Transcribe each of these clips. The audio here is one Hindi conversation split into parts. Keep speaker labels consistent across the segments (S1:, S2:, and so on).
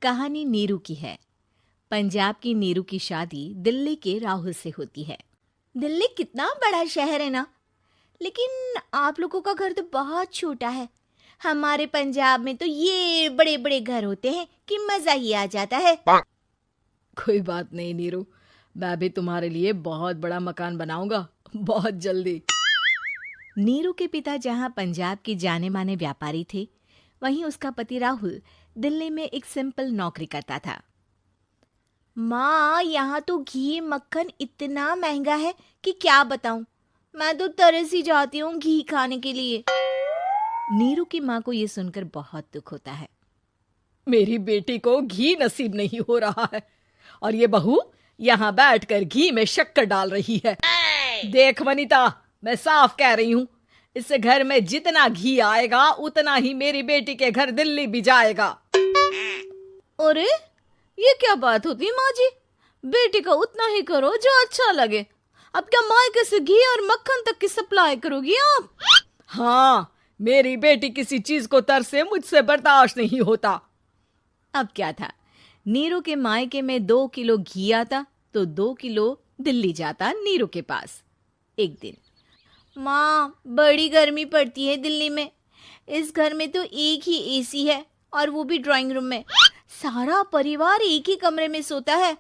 S1: कहानी नीरू की है। पंजाब की नीरू की शादी दिल्ली के राहुल से होती है। दिल्ली कितना बड़ा शहर है ना, लेकिन आप लोगों का घर तो बहुत छोटा है। हमारे पंजाब में तो ये बड़े बड़े घर होते हैं कि मजा ही आ जाता है।
S2: कोई बात नहीं नीरू, मैं भी तुम्हारे लिए बहुत बड़ा मकान बनाऊंगा बहुत जल्दी।
S1: नीरू के पिता जहाँ पंजाब के जाने माने व्यापारी थे, वहीं उसका पति राहुल दिल्ली में एक सिंपल नौकरी करता था। माँ, यहाँ तो घी मक्खन इतना महंगा है कि क्या बताऊं। मैं तो तरस ही जाती हूँ घी खाने के लिए। नीरू की माँ को ये सुनकर बहुत दुख होता है।
S2: मेरी बेटी को घी नसीब नहीं हो रहा है और ये बहू यहाँ बैठकर घी में शक्कर डाल रही है। देख वनिता, मैं साफ कह रही हूँ, इस घर में जितना घी आएगा उतना ही मेरी बेटी के घर दिल्ली भी जाएगा।
S1: अरे ये क्या बात होती है माँ जी? बेटी का उतना ही करो जो अच्छा लगे। अब क्या मायके से घी और मक्खन तक की सप्लाई करोगी आप?
S2: हाँ, मेरी बेटी किसी चीज को तरसे मुझसे बर्दाश्त नहीं होता।
S1: अब क्या था, नीरू के मायके में 2 किलो घी आता तो 2 किलो दिल्ली जाता नीरू के पास। एक दिन, माँ बड़ी गर्मी पड़ती है दिल्ली में। इस घर में तो एक ही एसी है और वो भी ड्राइंग रूम में। सारा परिवार एक ही कमरे में सोता है।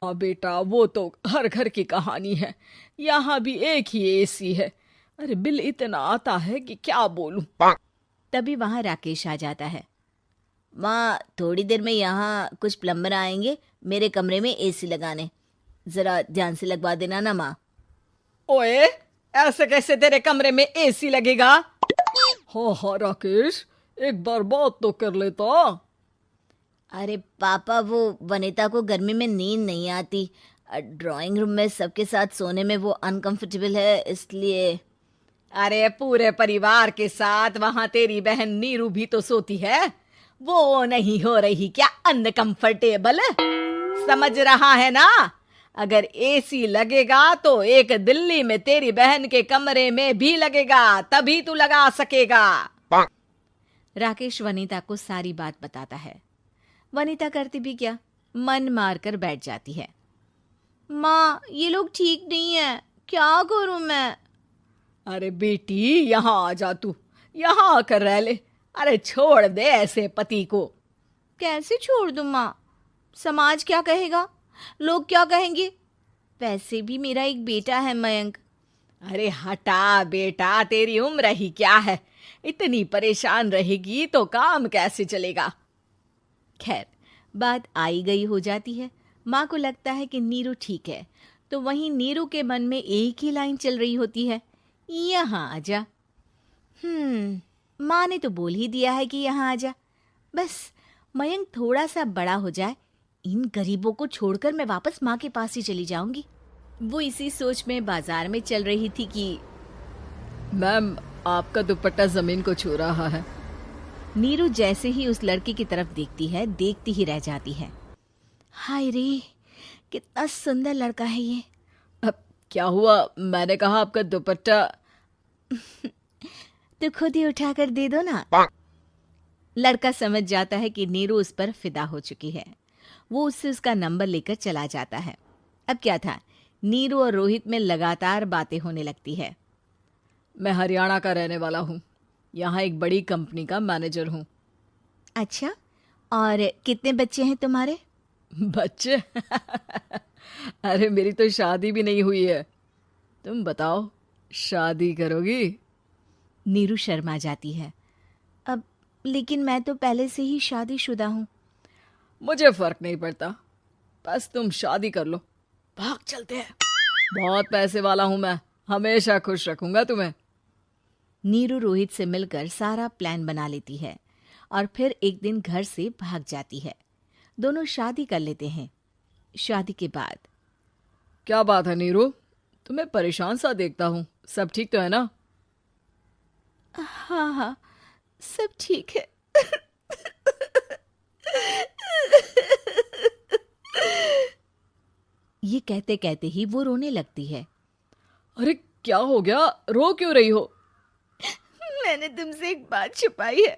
S2: हाँ बेटा, वो तो हर घर की कहानी है। यहाँ भी एक ही एसी है। अरे बिल इतना आता है कि क्या बोलूं।
S1: तभी वहां राकेश आ जाता है। माँ, थोड़ी देर में यहाँ कुछ प्लम्बर आएंगे मेरे कमरे में एसी लगाने। जरा ध्यान से लगवा देना ना माँ।
S2: ओए, ऐसे कैसे तेरे कमरे में एसी लगेगा? हाँ राकेश, एक बार बात तो कर लेता।
S1: अरे पापा, वो वनिता को गर्मी में नींद नहीं आती। ड्राइंग रूम में सबके साथ सोने में वो अनकंफर्टेबल है, इसलिए।
S2: अरे पूरे परिवार के साथ वहां तेरी बहन नीरू भी तो सोती है। वो नहीं हो रही क्या अनकंफर्टेबल? समझ रहा है ना? अगर एसी लगेगा तो एक दिल्ली में तेरी बहन के कमरे में भी लगेगा, तभी तू लगा सकेगा।
S1: राकेश वनिता को सारी बात बताता है। वनिता करती भी क्या, मन मारकर बैठ जाती है। माँ, ये लोग ठीक नहीं है, क्या करूं मैं?
S2: अरे बेटी, यहाँ आ जा, तू यहाँ आकर रह ले। अरे छोड़ दे ऐसे पति को।
S1: कैसे छोड़ दूं माँ? समाज क्या कहेगा, लोग क्या कहेंगे? वैसे भी मेरा एक बेटा है मयंक।
S2: अरे हटा बेटा, तेरी उम्र ही क्या है, इतनी परेशान रहेगी तो काम कैसे चलेगा।
S1: खैर, बात आई गई हो जाती है। माँ को लगता है कि नीरू ठीक है, तो वहीं नीरू के मन में एक ही लाइन चल रही होती है, यहाँ आजा। माँ ने तो बोल ही दिया है कि यहाँ आजा। बस मयंक थोड़ा सा बड़ा हो जाए, इन गरीबों को छोड़कर मैं वापस माँ के पास ही चली जाऊंगी। वो इसी सोच में बाजार में चल रही थी कि
S2: मैम, आपका दुपट्टा जमीन को छू रहा है।
S1: नीरू जैसे ही उस लड़की की तरफ देखती है, देखती ही रह जाती है। हाय रे, कितना सुंदर लड़का है ये।
S2: अब क्या हुआ? मैंने कहा आपका दुपट्टा।
S1: तो खुद ही उठाकर दे दो ना। लड़का समझ जाता है कि नीरू उस पर फिदा हो चुकी है। वो उससे उसका नंबर लेकर चला जाता है। अब क्या था, नीरू और रोहित में लगातार बातें होने लगती है।
S2: मैं हरियाणा का रहने वाला हूँ, यहाँ एक बड़ी कंपनी का मैनेजर हूँ।
S1: अच्छा, और कितने बच्चे हैं तुम्हारे?
S2: बच्चे? अरे मेरी तो शादी भी नहीं हुई है। तुम बताओ, शादी करोगी?
S1: नीरू शर्मा जाती है। अब लेकिन मैं तो पहले से ही शादीशुदा हूँ।
S2: मुझे फर्क नहीं पड़ता, बस तुम शादी कर लो, भाग चलते हैं। बहुत पैसे वाला हूँ मैं, हमेशा खुश रखूंगा तुम्हें।
S1: नीरू रोहित से मिलकर सारा प्लान बना लेती है और फिर एक दिन घर से भाग जाती है। दोनों शादी कर लेते हैं। शादी के बाद,
S2: क्या बात है नीरू, तुम्हें परेशान सा देखता हूँ, सब ठीक तो है ना?
S1: हाँ हाँ, सब ठीक है। ये कहते कहते ही वो रोने लगती है।
S2: अरे क्या हो गया, रो क्यों रही हो?
S1: मैंने तुमसे एक बात छुपाई है।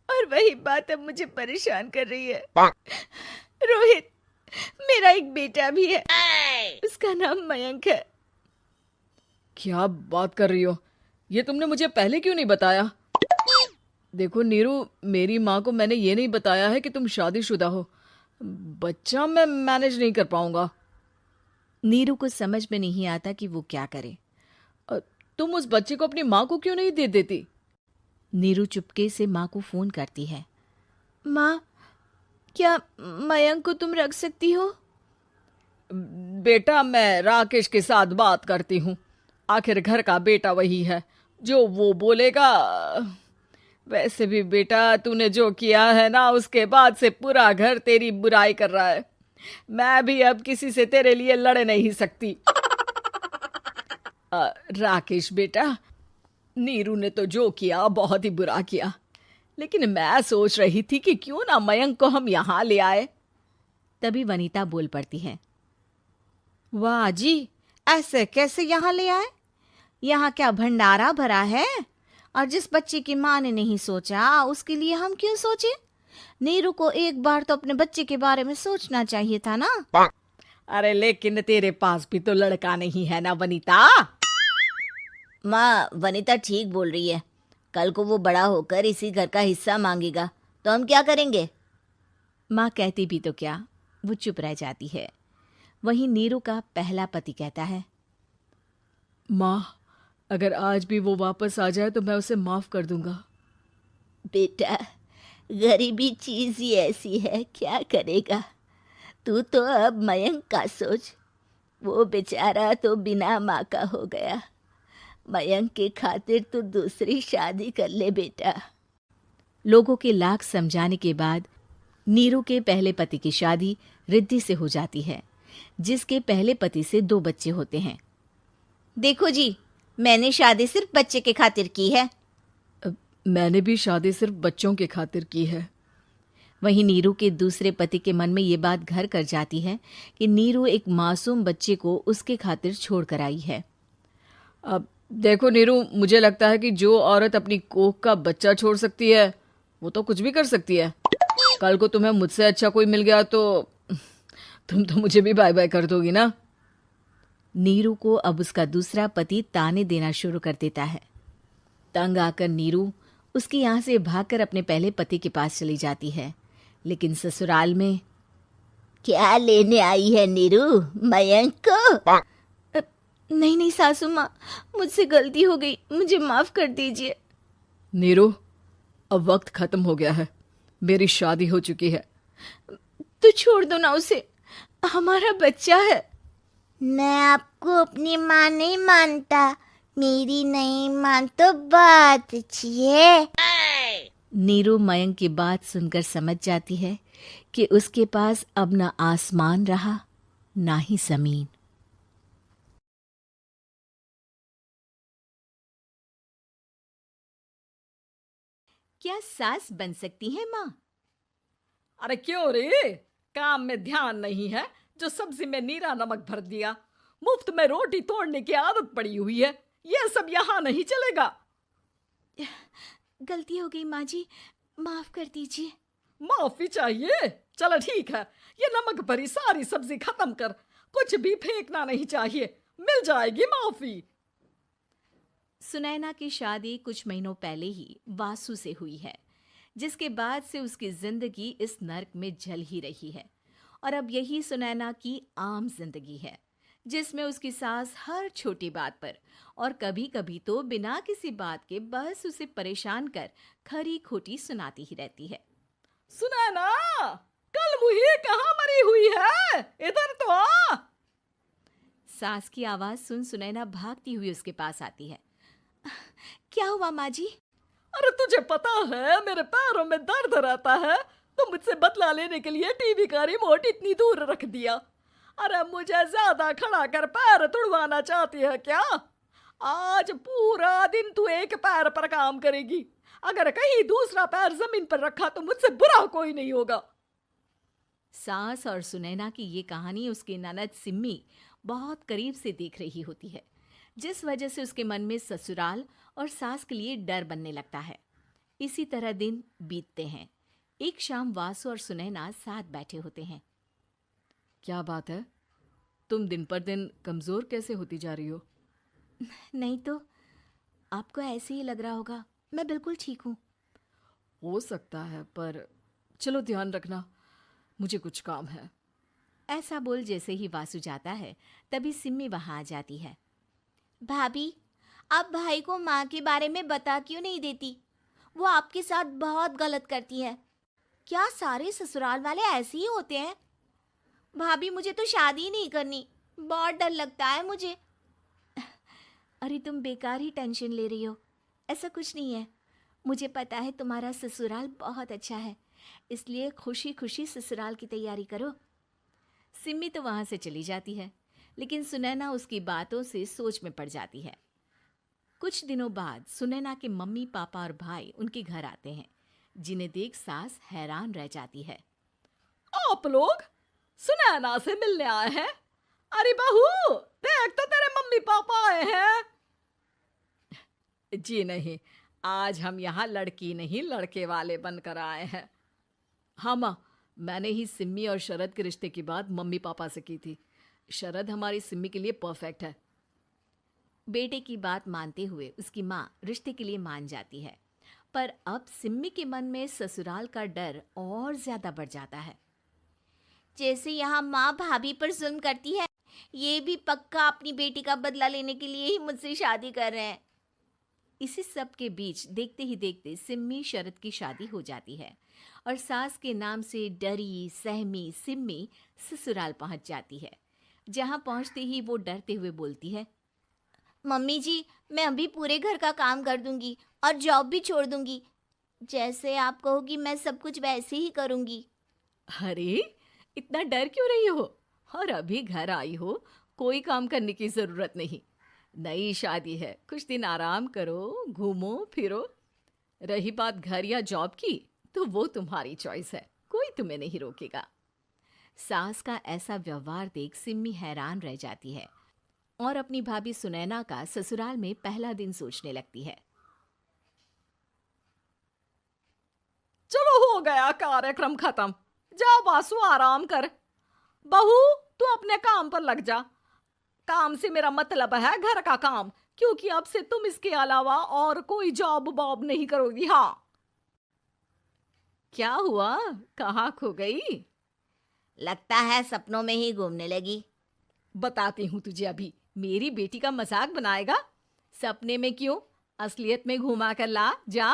S1: और वही बात अब मुझे परेशान कर रही है। रोहित, मेरा एक बेटा भी है, उसका नाम मयंक है।
S2: क्या बात कर रही हो? ये तुमने मुझे पहले क्यों नहीं बताया? देखो नीरू, मेरी माँ को मैंने ये नहीं बताया है कि तुम शादीशुदा हो। बच्चा मैं मैनेज नहीं कर पाऊंगा।
S1: नीरू को समझ में नहीं आता कि वो क्या करे।
S2: अ, तुम उस बच्चे को अपनी माँ को क्यों नहीं दे देती?
S1: नीरू चुपके से माँ को फोन करती है। माँ, क्या मयंक को तुम रख सकती हो?
S2: बेटा, मैं राकेश के साथ बात करती हूँ। आखिर घर का बेटा वही है, जो वो बोलेगा। वैसे भी बेटा, तूने जो किया है ना, उसके बाद से पूरा घर तेरी बुराई कर रहा है। मैं भी अब किसी से तेरे लिए लड़ नहीं सकती। राकेश बेटा, नीरू ने तो जो किया बहुत ही बुरा किया, लेकिन मैं सोच रही थी कि क्यों ना मयंक को हम यहाँ ले आए।
S1: तभी वनीता बोल पड़ती है।
S2: वाह जी,
S1: ऐसे कैसे यहाँ ले आए? यहाँ क्या भंडारा भरा है? और जिस बच्चे की माँ ने नहीं सोचा, उसके लिए हम क्यों सोचे? नीरू को एक बार तो अपने बच्चे के बारे में सोचना चाहिए था ना।
S2: अरे लेकिन तेरे पास भी तो लड़का नहीं है ना वनीता।
S1: माँ, वनीता ठीक बोल रही है। कल को वो बड़ा होकर इसी घर का हिस्सा मांगेगा तो हम क्या करेंगे? माँ कहती भी तो क्या, वो चुप रह जाती है। वहीं नीरू का पहला पति कहता है।
S2: माँ, अगर आज भी वो वापस आ जाए तो मैं उसे माफ कर दूंगा।
S1: बेटा, गरीबी चीज ही ऐसी है, क्या करेगा। तू तो अब मयंक का सोच। वो बेचारा तो बिना माँ का हो गया। मयंक के खातिर तू दूसरी शादी कर ले बेटा। लोगों के लाख समझाने के बाद नीरू के पहले पति की शादी रिद्धि से हो जाती है, जिसके पहले पति से 2 बच्चे होते हैं। देखो जी, मैंने शादी सिर्फ बच्चे के खातिर की है।
S2: मैंने भी शादी सिर्फ बच्चों के खातिर की है।
S1: वहीं नीरू के दूसरे पति के मन में ये बात घर कर जाती है कि नीरू एक मासूम बच्चे को उसके खातिर छोड़ कर आई है।
S2: अब देखो नीरू, मुझे लगता है कि जो औरत अपनी कोख का बच्चा छोड़ सकती है, वो तो कुछ भी कर सकती है। कल को तुम्हें मुझसे अच्छा कोई मिल गया तो तुम तो मुझे भी बाय बाय कर दोगी ना।
S1: नीरू को अब उसका दूसरा पति ताने देना शुरू कर देता है। तंग आकर नीरू उसके यहाँ से भागकर अपने पहले पति के पास चली जाती है, लेकिन ससुराल में क्या लेने आई है नीरू, मयंक को? नहीं नहीं सासू माँ, मुझसे गलती हो गई, मुझे माफ कर दीजिए।
S2: नीरू, अब वक्त खत्म हो गया है, मेरी शादी हो चुकी है।
S1: तो छोड़ दो ना उसे, हमारा बच्चा है। मैं आपको अपनी माँ नहीं मानता, मेरी नहीं मान तो बात अच्छी है। नीरू मयंक की बात सुनकर समझ जाती है कि उसके पास अब ना आसमान रहा ना ही जमीन। क्या सास बन सकती है माँ?
S2: अरे क्यों रे, काम में ध्यान नहीं है जो सब्जी में नीरा नमक भर दिया। मुफ्त में रोटी तोड़ने की आदत पड़ी हुई है, यह सब यहाँ नहीं चलेगा।
S1: गलती हो गई माँ जी, माफ कर दीजिए।
S2: माफी चाहिए? चलो ठीक है, ये नमक भरी सारी सब्जी खत्म कर, कुछ भी फेंकना नहीं चाहिए, मिल जाएगी माफी।
S1: सुनैना की शादी कुछ महीनों पहले ही वासु से हुई है, जिसके बाद से उसकी जिंदगी इस नर्क में जल ही रही है। और अब यही सुनैना की आम जिंदगी है, जिसमें उसकी सास हर छोटी बात पर और कभी कभी तो बिना किसी बात के बस उसे परेशान कर खरी खोटी सुनाती ही रहती है।
S2: सुनैना, कल मुही कहाँ मरी हुई है, इधर तो आ।
S1: सास की आवाज सुन सुनैना भागती हुई उसके पास आती है। क्या हुआ माँ जी?
S2: अरे तुझे पता है मेरे पैरों में दर्द रहता है, तो मुझसे बदला लेने के लिए टीवी का रिमोट इतनी दूर रख दिया। अरे मुझे ज्यादा खड़ा कर पैर तुड़वाना चाहती है क्या? आज पूरा दिन तू एक पैर पर काम करेगी, अगर कहीं दूसरा पैर जमीन पर रखा तो मुझसे बुरा कोई नहीं होगा।
S1: सास और सुनैना की ये कहानी उसकी ननद सिम्मी बहुत करीब से देख रही होती है, जिस वजह से उसके मन में ससुराल और सास के लिए डर बनने लगता है। इसी तरह दिन बीतते हैं। एक शाम वासु और सुनैना साथ बैठे होते हैं।
S2: क्या बात है, तुम दिन पर दिन कमजोर कैसे होती जा रही हो?
S1: नहीं तो, आपको ऐसे ही लग रहा होगा। मैं बिल्कुल ठीक हूँ।
S2: हो सकता है, पर चलो ध्यान रखना, मुझे कुछ काम है।
S1: ऐसा बोल जैसे ही वासु जाता है तभी सिम्मी वहां आ जाती है। भाभी, आप भाई को माँ के बारे में बता क्यों नहीं देती? वो आपके साथ बहुत गलत करती है। क्या सारे ससुराल वाले ऐसे ही होते हैं? भाभी, मुझे तो शादी नहीं करनी, बहुत डर लगता है मुझे। अरे तुम बेकार ही टेंशन ले रही हो, ऐसा कुछ नहीं है। मुझे पता है तुम्हारा ससुराल बहुत अच्छा है, इसलिए खुशी खुशी ससुराल की तैयारी करो। सिम्मी तो वहां से चली जाती है, लेकिन सुनैना उसकी बातों से सोच में पड़ जाती है। कुछ दिनों बाद सुनैना के मम्मी पापा और भाई उनके घर आते हैं, जिन्हें देख सास हैरान रह जाती है।
S2: आप लोग सुनैना से मिलने आए हैं? अरे बहू, देख तो तेरे मम्मी पापा आए हैं। जी नहीं, आज हम यहाँ लड़की नहीं लड़के वाले बनकर आए हैं। हाँ माँ, मैंने ही सिम्मी और शरद के रिश्ते की बात मम्मी पापा से की थी। शरद हमारी सिम्मी के लिए परफेक्ट है।
S1: बेटे की बात मानते हुए उसकी माँ रिश्ते के लिए मान जाती है, पर अब सिम्मी के मन में ससुराल का डर और ज्यादा बढ़ जाता है। जैसे यहाँ माँ भाभी पर जुल्म करती है, ये भी पक्का अपनी बेटी का बदला लेने के लिए ही मुझसे शादी कर रहे हैं। इसी सब के बीच देखते ही देखते सिम्मी शरद की शादी हो जाती है और सास के नाम से डरी सहमी सिम्मी ससुराल पहुंच जाती है। जहां पहुंचते ही वो डरते हुए बोलती है, मम्मी जी, मैं अभी पूरे घर का काम कर दूंगी और जॉब भी छोड़ दूंगी। जैसे आप कहोगी मैं सब कुछ वैसे ही करूंगी।
S2: अरे, इतना डर क्यों रही हो? और अभी घर आई हो, कोई काम करने की जरूरत नहीं। नई शादी है, कुछ दिन आराम करो, घूमो फिरो। रही बात घर या जॉब की, तो वो तुम्हारी चॉइस है, कोई तुम्हें नहीं रोकेगा।
S1: सास का ऐसा व्यवहार देख सिम्मी हैरान रह जाती है और अपनी भाभी सुनैना का ससुराल में पहला दिन सोचने लगती है।
S2: चलो, हो गया कार्यक्रम खत्म। जा वासु, आराम कर। बहू, तू अपने काम पर लग जा। काम से मेरा मतलब है घर का काम, क्योंकि अब से तुम इसके अलावा और कोई जॉब बॉब नहीं करोगी। हाँ। क्या हुआ, कहाँ खो गई?
S1: लगता है सपनों में ही घूमने लगी।
S2: बताती हूँ तुझे अभी। मेरी बेटी का मजाक बनाएगा? सपने में क्यों, असलियत में घुमा कर ला, जा।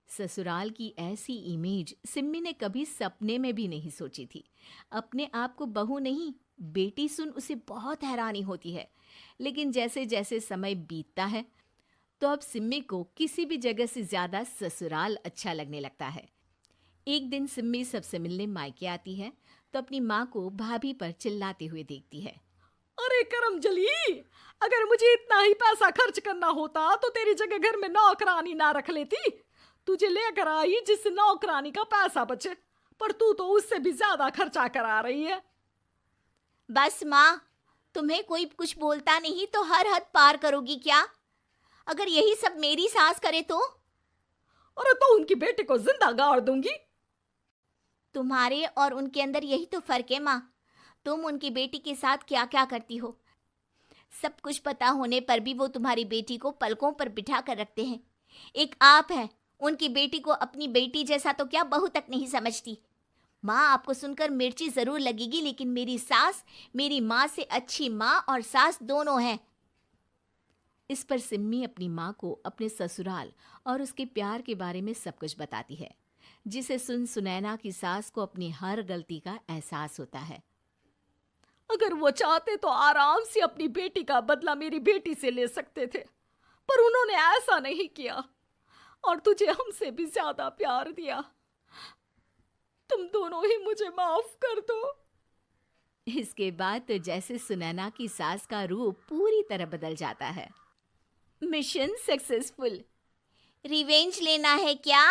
S1: ससुराल की ऐसी इमेज सिम्मी ने कभी सपने में भी नहीं सोची थी। अपने आप को बहू नहीं, बेटी सुन उसे बहुत हैरानी होती है। लेकिन जैसे जैसे समय बीतता है तो अब सिम्मी को किसी भी जगह से ज्यादा ससुराल अच्छा लगने लगता है। एक दिन सिम्मी सबसे मिलने मायके आती है तो अपनी माँ को भाभी पर चिल्लाते हुए देखती है।
S2: अरे करमजली, अगर मुझे इतना ही पैसा खर्च करना होता तो तेरी जगह घर में नौकरानी ना रख लेती। तुझे लेकर आई जिस नौकरानी का पैसा बचे, पर तू तो उससे भी ज्यादा खर्चा करा रही है।
S1: बस माँ, तुम्हें कोई कुछ बोलता नहीं तो हर हद पार करोगी क्या? अगर यही सब मेरी सास करे तो?
S2: अरे तो उनकी बेटे को जिंदा गाड़ दूंगी।
S1: तुम्हारे और उनके अंदर यही तो फर्क है माँ। तुम उनकी बेटी के साथ क्या क्या करती हो, सब कुछ पता होने पर भी वो तुम्हारी बेटी को पलकों पर बिठा कर रखते हैं। एक आप है, उनकी बेटी को अपनी बेटी जैसा तो क्या बहू तक नहीं समझती। माँ, आपको सुनकर मिर्ची जरूर लगेगी, लेकिन मेरी सास मेरी माँ से अच्छी माँ और सास दोनों हैं। इस पर सिम्मी अपनी माँ को अपने ससुराल और उसके प्यार के बारे में सब कुछ बताती है, जिसे सुन सुनैना की सास को अपनी हर गलती का एहसास होता है।
S2: अगर वो चाहते तो आराम से अपनी बेटी का बदला मेरी बेटी से ले सकते थे, पर उन्होंने ऐसा नहीं किया और तुझे हमसे भी ज्यादा प्यार दिया। तुम दोनों ही मुझे माफ कर दो।
S1: इसके बाद तो जैसे सुनैना की सास का रूप पूरी तरह बदल जाता है। Mission successful. रिवेंज लेना है क्या?